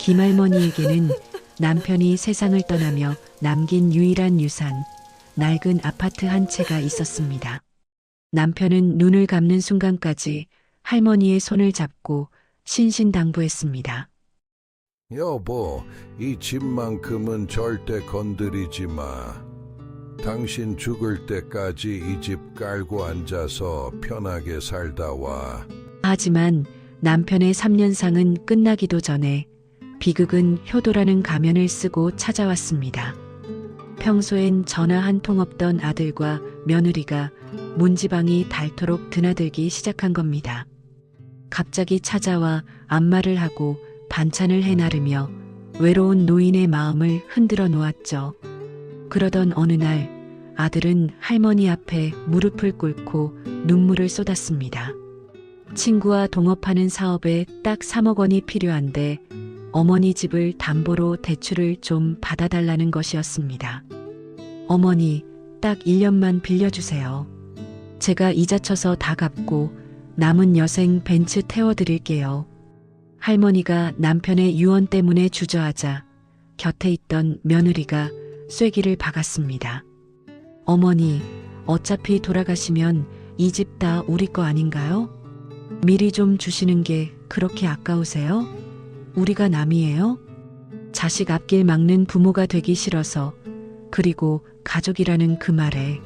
김할머니에게는 남편이 세상을 떠나며 남긴 유일한 유산, 낡은 아파트 한 채가 있었습니다. 남편은 눈을 감는 순간까지 할머니의 손을 잡고 신신당부했습니다. 여보, 이 집만큼은 절대 건드리지 마. 당신 죽을 때까지 이 집 깔고 앉아서 편하게 살다 와. 하지만 남편의 3년상은 끝나기도 전에 비극은 효도라는 가면을 쓰고 찾아왔습니다. 평소엔 전화 한 통 없던 아들과 며느리가 문지방이 닳도록 드나들기 시작한 겁니다. 갑자기 찾아와 안마를 하고 반찬을 해나르며 외로운 노인의 마음을 흔들어 놓았죠. 그러던 어느 날 아들은 할머니 앞에 무릎을 꿇고 눈물을 쏟았습니다. 친구와 동업하는 사업에 딱 3억 원이 필요한데 어머니 집을 담보로 대출을 좀 받아달라는 것이었습니다. 어머니, 딱 1년만 빌려주세요. 제가 이자 쳐서 다 갚고 남은 여생 벤츠 태워드릴게요. 할머니가 남편의 유언 때문에 주저하자 곁에 있던 며느리가 쐐기를 박았습니다. 어머니, 어차피 돌아가시면 이 집 다 우리 거 아닌가요? 미리 좀 주시는 게 그렇게 아까우세요? 우리가 남이에요? 자식 앞길 막는 부모가 되기 싫어서, 그리고 가족이라는 그 말에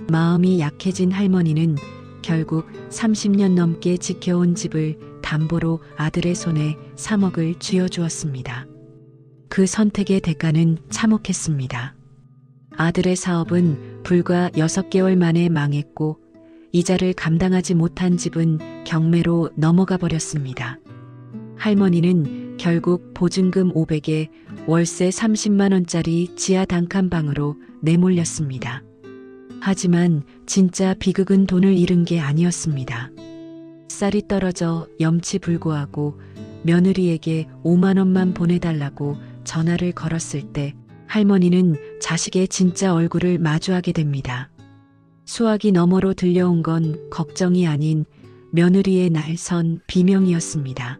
마음이 약해진 할머니는 결국 30년 넘게 지켜온 집을 담보로 아들의 손에 3억을 쥐어주었습니다. 그 선택의 대가는 참혹했습니다. 아들의 사업은 불과 6개월 만에 망했고 이자를 감당하지 못한 집은 경매로 넘어가 버렸습니다. 할머니는 결국 보증금 500에 월세 30만 원짜리 지하 단칸방으로 내몰렸습니다. 하지만 진짜 비극은 돈을 잃은 게 아니었습니다. 쌀이 떨어져 염치불고하고 며느리에게 5만 원만 보내달라고 전화를 걸었을 때 할머니는 자식의 진짜 얼굴을 마주하게 됩니다. 수화기 너머로 들려온 건 걱정이 아닌 며느리의 날선 비명이었습니다.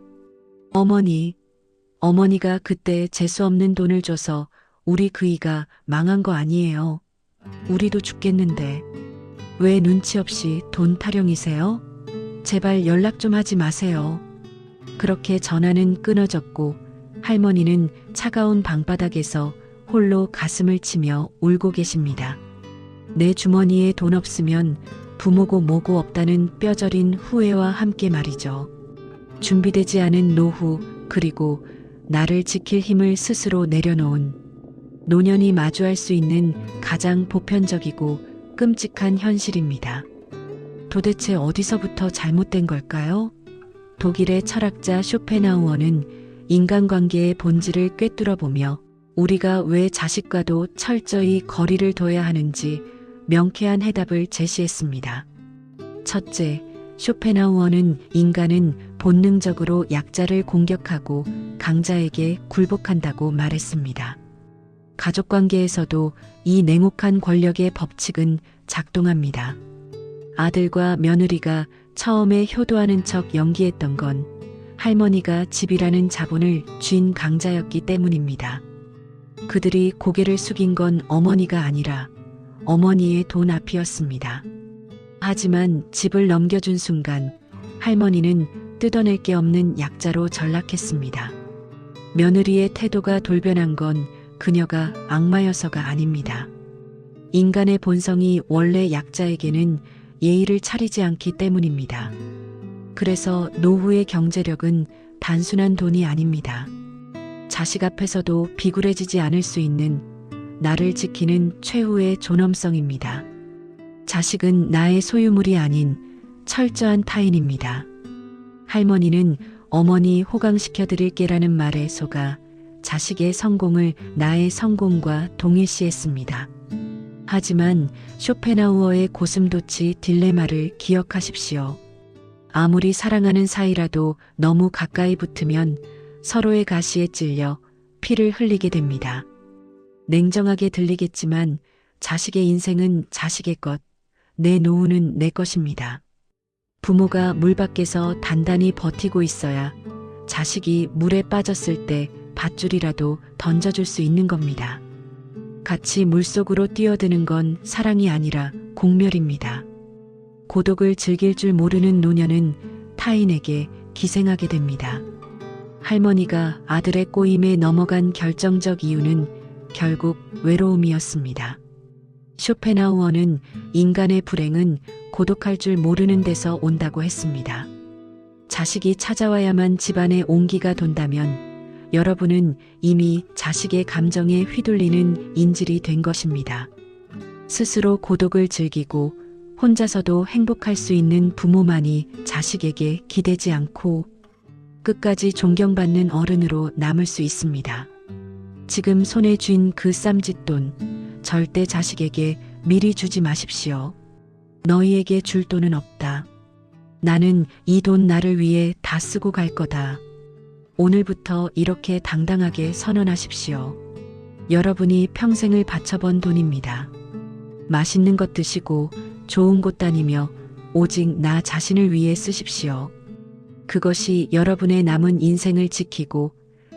어머니가 그때 재수없는 돈을 줘서 우리 그이가 망한 거 아니에요. 우리도 죽겠는데 왜 눈치 없이 돈 타령이세요? 제발 연락 좀 하지 마세요. 그렇게 전화는 끊어졌고 할머니는 차가운 방바닥에서 홀로 가슴을 치며 울고 계십니다. 내 주머니에 돈 없으면 부모고 뭐고 없다는 뼈저린 후회와 함께 말이죠. 준비되지 않은 노후, 그리고 나를 지킬 힘을 스스로 내려놓은 노년이 마주할 수 있는 가장 보편적이고 끔찍한 현실입니다. 도대체 어디서부터 잘못된 걸까요? 독일의 철학자 쇼펜하우어는 인간관계의 본질을 꿰뚫어보며 우리가 왜 자식과도 철저히 거리를 둬야 하는지 명쾌한 해답을 제시했습니다. 첫째, 쇼펜하우어는 인간은 본능적으로 약자를 공격하고 강자에게 굴복한다고 말했습니다. 가족관계에서도 이 냉혹한 권력의 법칙은 작동합니다. 아들과 며느리가 처음에 효도하는 척 연기했던 건 할머니가 집이라는 자본을 쥔 강자였기 때문입니다. 그들이 고개를 숙인 건 어머니가 아니라 어머니의 돈 앞이었습니다. 하지만 집을 넘겨준 순간 할머니는 뜯어낼 게 없는 약자로 전락했습니다. 며느리의 태도가 돌변한 건 그녀가 악마여서가 아닙니다. 인간의 본성이 원래 약자에게는 예의를 차리지 않기 때문입니다. 그래서 노후의 경제력은 단순한 돈이 아닙니다. 자식 앞에서도 비굴해지지 않을 수 있는 나를 지키는 최후의 존엄성입니다. 자식은 나의 소유물이 아닌 철저한 타인입니다. 할머니는 어머니 호강시켜 드릴게라는 말에 속아 자식의 성공을 나의 성공과 동일시했습니다. 하지만 쇼펜하우어의 고슴도치 딜레마를 기억하십시오. 아무리 사랑하는 사이라도 너무 가까이 붙으면 서로의 가시에 찔려 피를 흘리게 됩니다. 냉정하게 들리겠지만 자식의 인생은 자식의 것, 내 노후는 내 것입니다. 부모가 물 밖에서 단단히 버티고 있어야 자식이 물에 빠졌을 때 밧줄이라도 던져줄 수 있는 겁니다. 같이 물속으로 뛰어드는 건 사랑이 아니라 공멸입니다. 고독을 즐길 줄 모르는 노년은 타인에게 기생하게 됩니다. 할머니가 아들의 꼬임에 넘어간 결정적 이유는 결국 외로움이었습니다. 쇼펜하우어는 인간의 불행은 고독할 줄 모르는 데서 온다고 했습니다. 자식이 찾아와야만 집안에 온기가 돈다면 여러분은 이미 자식의 감정에 휘둘리는 인질이 된 것입니다. 스스로 고독을 즐기고 혼자서도 행복할 수 있는 부모만이 자식에게 기대지 않고 끝까지 존경받는 어른으로 남을 수 있습니다. 지금 손에 쥔 그 쌈짓돈 절대 자식에게 미리 주지 마십시오. 너희에게 줄 돈은 없다. 나는 이 돈 나를 위해 다 쓰고 갈 거다. 오늘부터 이렇게 당당하게 선언하십시오. 여러분이 평생을 바쳐번 돈입니다. 맛있는 것 드시고 좋은 곳 다니며 오직 나 자신을 위해 쓰십시오. 그것이 여러분의 남은 인생을 지키고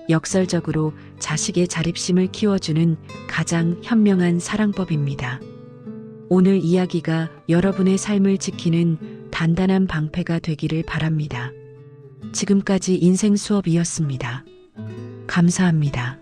역설적으로 자식의 자립심을 키워주는 가장 현명한 사랑법입니다. 오늘 이야기가 여러분의 삶을 지키는 단단한 방패가 되기를 바랍니다. 지금까지 인생 수업이었습니다. 감사합니다.